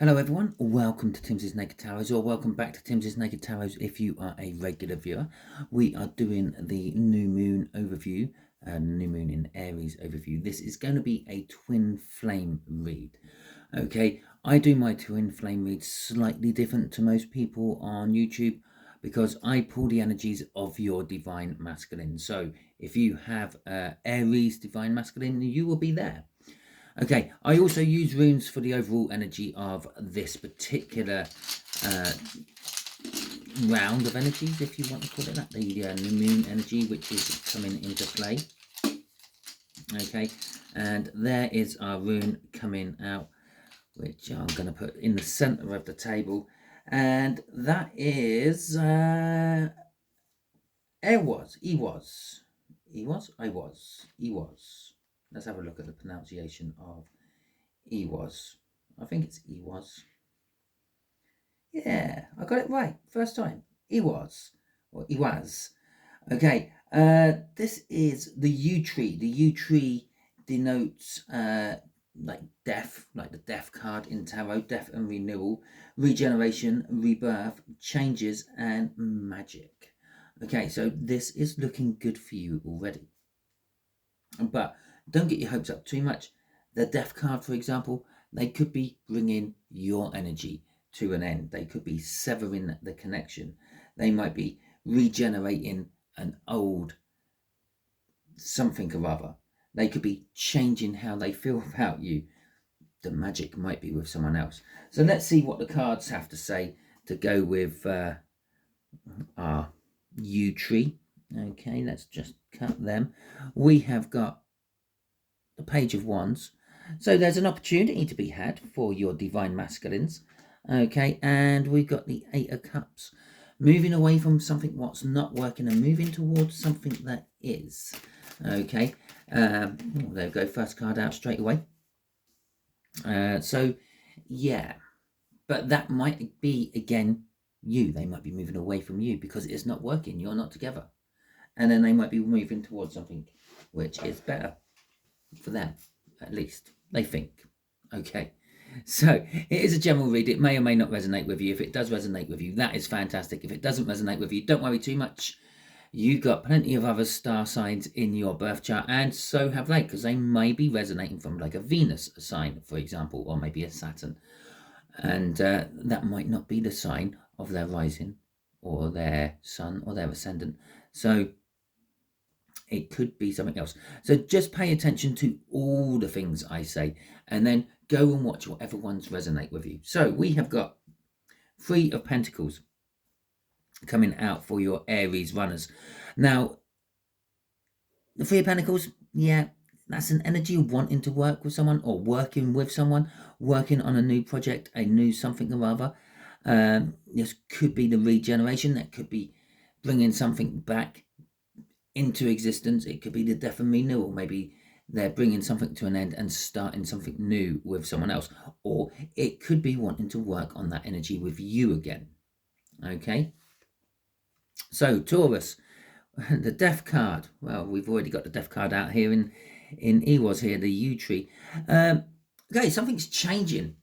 Hello everyone, welcome to Timsy's Naked Tarot, or welcome back to Timsy's Naked Tarot if you are a regular viewer. We are doing the new moon overview, new moon in Aries overview. This is going to be a twin flame read. Okay, I do my twin flame reads slightly different to most people on YouTube because I pull the energies of your divine masculine. So if you have Aries divine masculine, you will be there. Okay, I also use runes for the overall energy of this particular round of energies, if you want to call it that, the new moon energy, which is coming into play. Okay, and there is our rune coming out, which I'm going to put in the center of the table, and that is Ewas. Let's have a look at the pronunciation of Ewas. I think it's Ewas. Yeah, I got it right. First time. Ewas. Or Ewas. Okay, this is the yew tree. The yew tree denotes like death, like the death card in tarot, death and renewal, regeneration, rebirth, changes, and magic. Okay, so this is looking good for you already. But don't get your hopes up too much. The death card, for example, they could be bringing your energy to an end. They could be severing the connection. They might be regenerating an old something or other. They could be changing how they feel about you. The magic might be with someone else. So let's see what the cards have to say to go with our yew tree. Okay, let's just cut them. We have got the Page of Wands. So there's an opportunity to be had for your divine masculines. Okay, and we've got the Eight of Cups. Moving away from something what's not working and moving towards something that is. Okay, there we go, first card out straight away. So, yeah, but that might be, again, you. They might be moving away from you because it's not working. You're not together. And then they might be moving towards something which is better for them, at least they think. Okay, so it is a general read. It may or may not resonate with you. If it does resonate with you, that is fantastic. If it doesn't resonate with you, don't worry too much. You've got plenty of other star signs in your birth chart, and so have they, because they may be resonating from like a Venus sign, for example, or maybe a Saturn, and that might not be the sign of their rising or their sun or their ascendant. So it could be something else. So just pay attention to all the things I say, and then go and watch whatever ones resonate with you. So we have got Three of Pentacles coming out for your Aries runners. Now, the Three of Pentacles, yeah, that's an energy of wanting to work with someone or working with someone, working on a new project, a new something or other. This could be the regeneration. That could be bringing something back into existence. It could be the death and renewal. Maybe they're bringing something to an end and starting something new with someone else. Or it could be wanting to work on that energy with you again. Okay? So, Taurus, the death card. Well, we've already got the death card out here in Ewas here, the yew tree. Okay, something's changing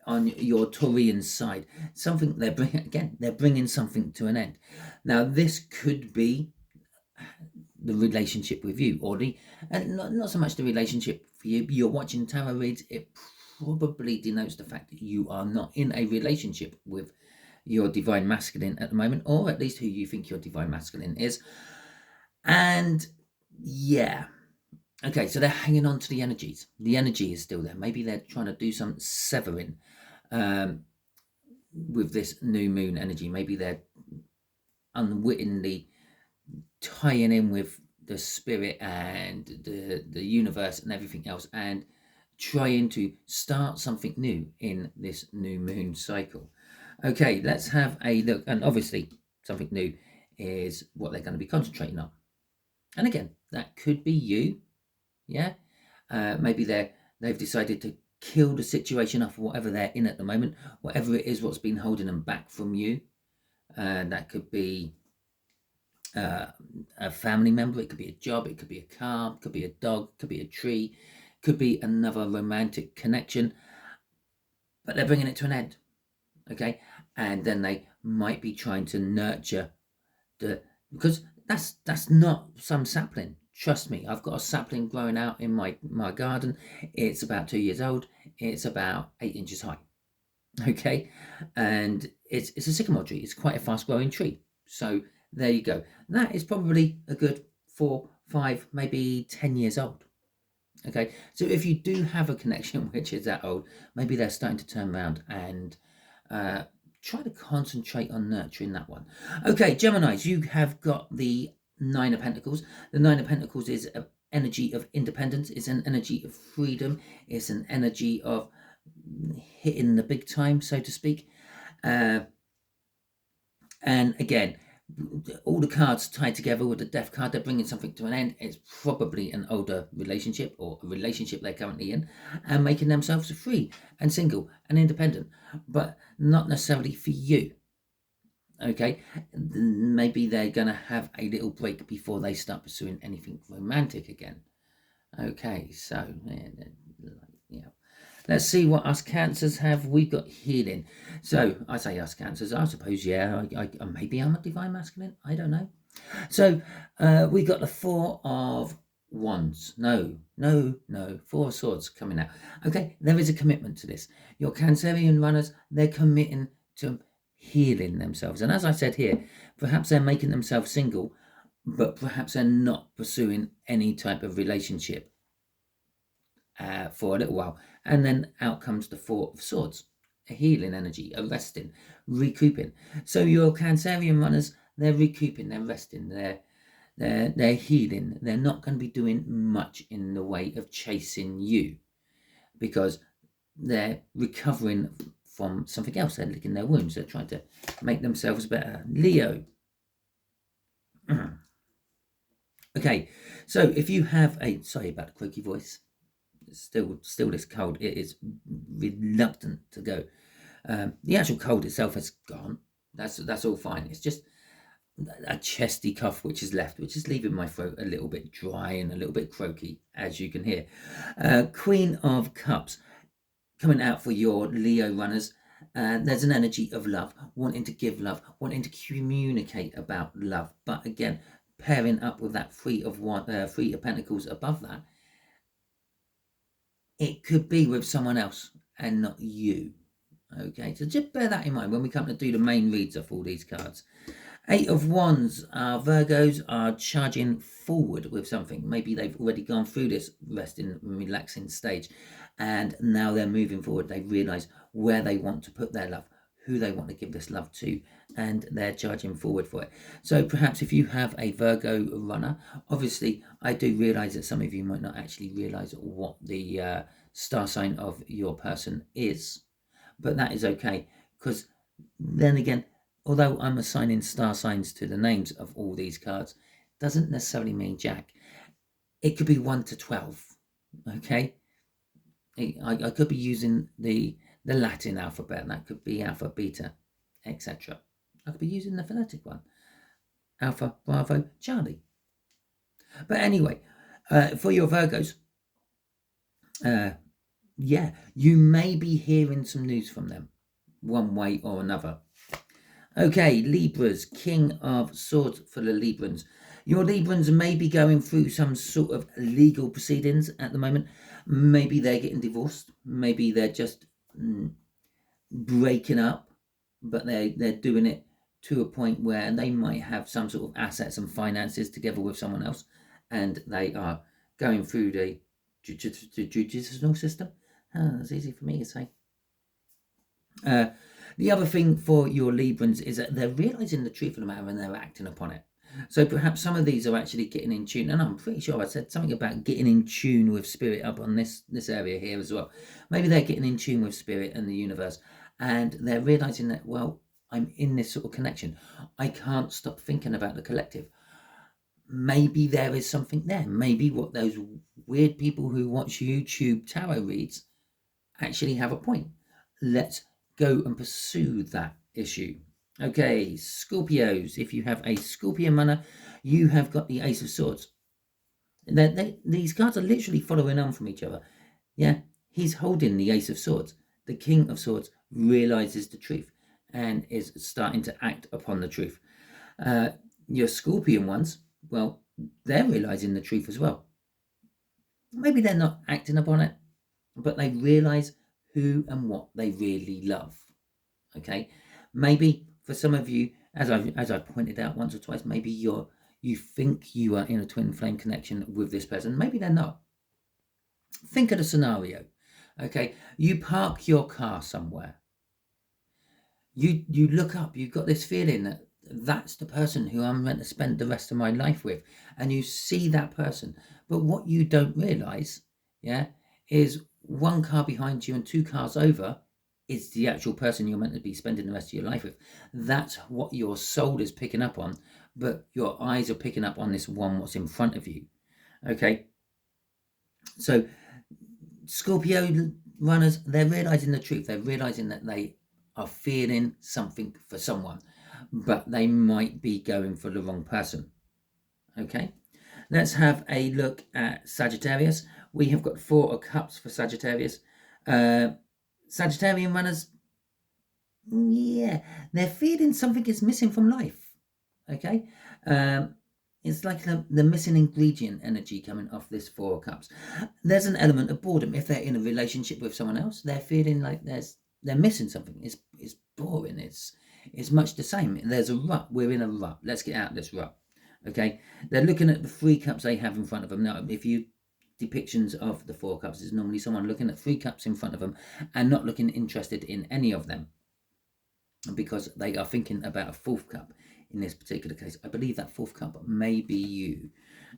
on your Taurian side. Something they're bringing something to an end. Now, this could be the relationship with you, or not so much the relationship for you. You're watching tarot reads. It probably denotes the fact that you are not in a relationship with your divine masculine at the moment, or at least who you think your divine masculine is. And yeah, okay, so they're hanging on to the energies. The energy is still there. Maybe they're trying to do some severing with this new moon energy. Maybe they're unwittingly tying in with the spirit and the universe and everything else, and trying to start something new in this new moon cycle. Okay, let's have a look. And obviously something new is what they're going to be concentrating on. And again, that could be you. Yeah, maybe they've decided to kill the situation off, whatever they're in at the moment, whatever it is what's been holding them back from you. That could be a family member, it could be a job, it could be a car, it could be a dog, it could be a tree, it could be another romantic connection. but they're bringing it to an end. Okay, and then they might be trying to nurture because that's not some sapling. Trust me, I've got a sapling growing out in my garden. It's about 2 years old. It's about 8 inches high. Okay, and it's a sycamore tree. It's quite a fast growing tree. So there you go. That is probably a good 4, 5, maybe 10 years old. Okay, so if you do have a connection which is that old, maybe they're starting to turn around and try to concentrate on nurturing that one. Okay, Geminis, you have got the Nine of Pentacles. The Nine of Pentacles is an energy of independence. It's an energy of freedom. It's an energy of hitting the big time, so to speak. And again, all the cards tied together with the Death card, they're bringing something to an end. It's probably an older relationship or a relationship they're currently in, and making themselves free and single and independent, but not necessarily for you. Okay, maybe they're going to have a little break before they start pursuing anything romantic again. Okay, so yeah. Let's see what us Cancers have. We've got healing. So I say us Cancers. I suppose, yeah, maybe I'm a divine masculine. I don't know. So we got the Four of Wands. No. Four of Swords coming out. Okay, there is a commitment to this. Your Cancerian runners, they're committing to healing themselves. And as I said here, perhaps they're making themselves single, but perhaps they're not pursuing any type of relationship for a little while. And then out comes the Four of Swords, a healing energy, a resting, recouping. So your Cancerian runners, they're recouping, they're resting, they're healing. They're not going to be doing much in the way of chasing you because they're recovering from something else. They're licking their wounds. They're trying to make themselves better. Leo. Okay, so if you have sorry about the croaky voice. Still this cold. It is reluctant to go. The actual cold itself has gone. That's all fine. It's just a chesty cough which is left, which is leaving my throat a little bit dry and a little bit croaky, as you can hear. Queen of Cups coming out for your Leo runners. There's an energy of love, wanting to give love, wanting to communicate about love, but again, pairing up with that Three of Pentacles above that. It could be with someone else and not you. Okay, so just bear that in mind when we come to do the main reads of all these cards. Eight of Wands, Virgos are charging forward with something. Maybe they've already gone through this resting, relaxing stage, and now they're moving forward. They realise where they want to put their love, who they want to give this love to, and they're charging forward for it. So perhaps if you have a Virgo runner, obviously I do realise that some of you might not actually realise what the star sign of your person is, but that is okay, because then again, although I'm assigning star signs to the names of all these cards, doesn't necessarily mean jack. It could be 1 to 12, okay? I could be using the Latin alphabet, and that could be alpha, beta, etc. I could be using the phonetic one, Alpha, Bravo, Charlie. But anyway, for your Virgos, yeah, you may be hearing some news from them, one way or another. Okay, Libras, King of Swords for the Librans. Your Librans may be going through some sort of legal proceedings at the moment. Maybe they're getting divorced. Maybe they're just breaking up, but they're doing it to a point where they might have some sort of assets and finances together with someone else, and they are going through the judicial system. That's easy for me to say. The other thing for your Librans is that they're realising the truth of the matter and they're acting upon it. So perhaps some of these are actually getting in tune, and I'm pretty sure I said something about getting in tune with spirit up on this area here as well. Maybe they're getting in tune with spirit and the universe, and they're realising that, well, I'm in this sort of connection. I can't stop thinking about the collective. Maybe there is something there. Maybe what those weird people who watch YouTube tarot reads actually have a point. Let's go and pursue that issue. Okay, Scorpios, if you have a Scorpion runner, you have got the Ace of Swords. These cards are literally following on from each other. Yeah, he's holding the Ace of Swords. the King of Swords realizes the truth and is starting to act upon the truth. Your Scorpion ones, well, they're realizing the truth as well. Maybe they're not acting upon it, but they realize who and what they really love. Okay, maybe for some of you, as I've pointed out once or twice, maybe you think you are in a twin flame connection with this person. Maybe they're not. Think of the scenario. Okay, you park your car somewhere. You look up. You've got this feeling that that's the person who I'm meant to spend the rest of my life with, and you see that person. But what you don't realize, is one car behind you and two cars over is the actual person you're meant to be spending the rest of your life with. That's what your soul is picking up on, but your eyes are picking up on this one what's in front of you. Okay, so Scorpio runners, they're realizing the truth. They're realizing that they are feeling something for someone, but they might be going for the wrong person. Okay, let's have a look at Sagittarius. We have got 4 of Cups for Sagittarius. Sagittarian runners, they're feeling something is missing from life. Okay, it's like the missing ingredient energy coming off this 4 of Cups. There's an element of boredom. If they're in a relationship with someone else, they're feeling like they're missing something. It's boring. It's much the same. There's a rut. We're in a rut. Let's get out of this rut. Okay, they're looking at the 3 cups they have in front of them. Now, if you depictions of the 4 cups is normally someone looking at 3 cups in front of them and not looking interested in any of them, because they are thinking about a 4th cup. In this particular case, I believe that 4th cup may be you.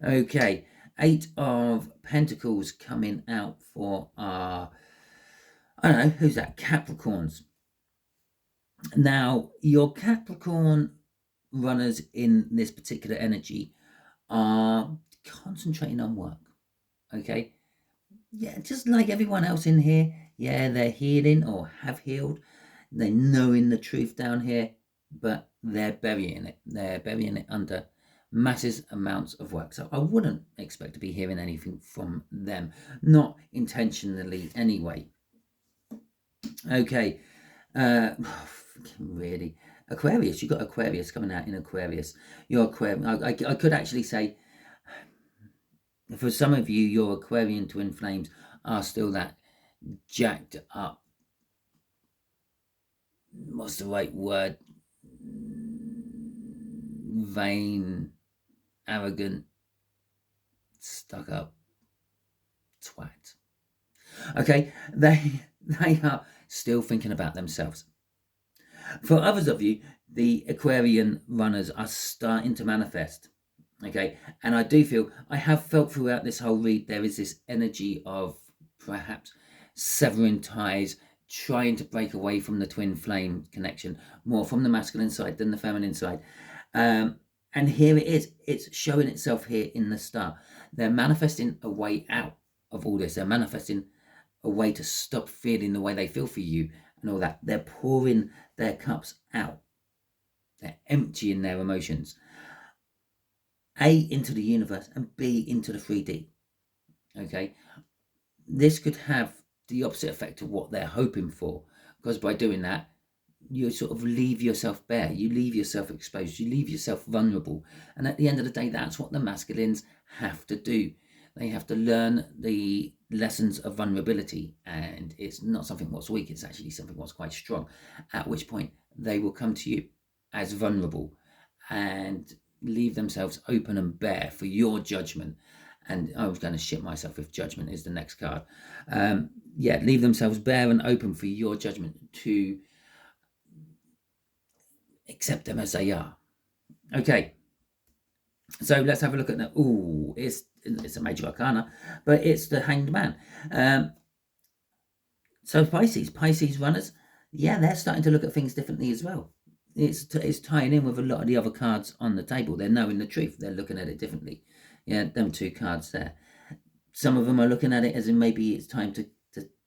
Okay, 8 of Pentacles coming out for our, I don't know, who's that? Capricorns. Now, your Capricorn runners in this particular energy are concentrating on work. Okay, just like everyone else in here, they're healing or have healed. They're knowing the truth down here, but they're burying it. They're burying it under massive amounts of work. So I wouldn't expect to be hearing anything from them, not intentionally anyway. Okay, really, Aquarius. You've got Aquarius coming out in Aquarius. Your Aquarius. I could actually say, for some of you, your Aquarian twin flames are still that jacked up, what's the right word, vain, arrogant, stuck up twat. Okay, they are still thinking about themselves. For others of you, the Aquarian runners are starting to manifest. Okay, and I do feel, I have felt throughout this whole read, there is this energy of perhaps severing ties, trying to break away from the twin flame connection, more from the masculine side than the feminine side. And here it is. It's showing itself here in the star. They're manifesting a way out of all this. They're manifesting a way to stop feeling the way they feel for you and all that. They're pouring their cups out. They're emptying their emotions. A, into the universe, and B, into the 3D. Okay, this could have the opposite effect of what they're hoping for, because by doing that, you sort of leave yourself bare, you leave yourself exposed, you leave yourself vulnerable. And at the end of the day, that's what the masculines have to do. They have to learn the lessons of vulnerability, and it's not something what's weak, it's actually something what's quite strong, at which point they will come to you as vulnerable and leave themselves open and bare for your judgment. And I was going to shit myself if judgment is the next card. Leave themselves bare and open for your judgment to accept them as they are. Okay, so let's have a look at that. Ooh, it's a major arcana, but it's the Hanged Man. So Pisces runners, they're starting to look at things differently as well. It's tying in with a lot of the other cards on the table. They're knowing the truth. They're looking at it differently. Them 2 cards there. Some of them are looking at it as in maybe it's time to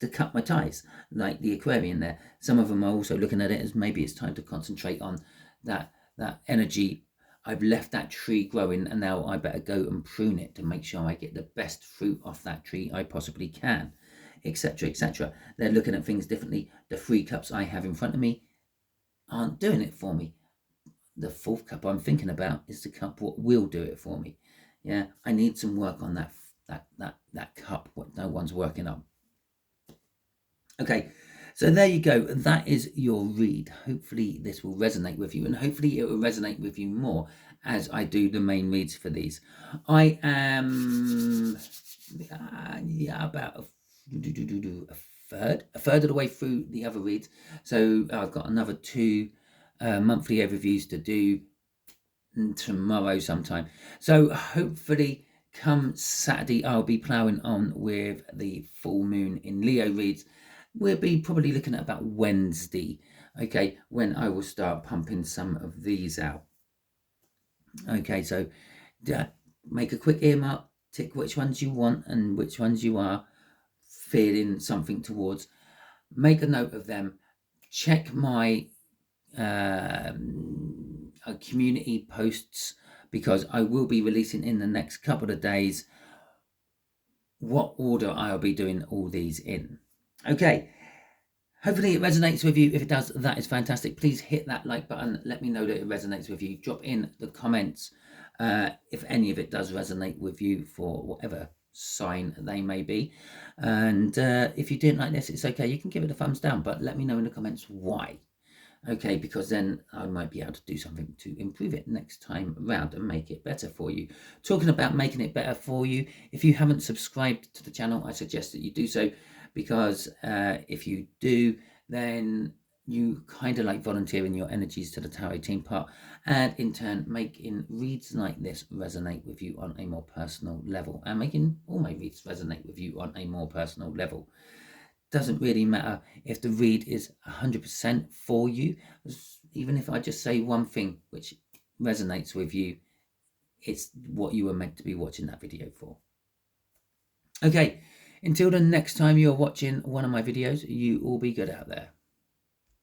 cut my ties, like the Aquarian there. Some of them are also looking at it as maybe it's time to concentrate on that energy. I've left that tree growing, and now I better go and prune it to make sure I get the best fruit off that tree I possibly can. etc., etc. They're looking at things differently. The 3 cups I have in front of me aren't doing it for me. The 4th cup I'm thinking about is the cup what will do it for me. Yeah, I need some work on that cup what no one's working on. Okay, so there you go. That is your read. Hopefully this will resonate with you, and hopefully it will resonate with you more as I do the main reads for these. I am about a third of the way through the other reads. So I've got another 2 monthly overviews to do tomorrow sometime. So hopefully come Saturday I'll be ploughing on with the full moon in Leo reads. We'll be probably looking at about Wednesday, okay, when I will start pumping some of these out. Okay, so make a quick earmark, tick which ones you want and which ones you are feeling something towards. Make a note of them. Check my community posts, because I will be releasing in the next couple of days what order I'll be doing all these in. Okay, hopefully it resonates with you. If it does, that is fantastic. Please hit that like button. Let me know that it resonates with you. Drop in the comments if any of it does resonate with you, for whatever sign they may be. And if you didn't like this, it's okay. You can give it a thumbs down, but let me know in the comments why. Okay, because then I might be able to do something to improve it next time around and make it better for you. Talking about making it better for you, if you haven't subscribed to the channel, I suggest that you do so, because if you do, then you kind of like volunteering your energies to the tarot team part, and in turn making reads like this resonate with you on a more personal level, and making all my reads resonate with you on a more personal level. Doesn't really matter if the read is 100% for you. Even if I just say one thing which resonates with you, it's what you were meant to be watching that video for. Okay, until the next time you're watching one of my videos, you all be good out there.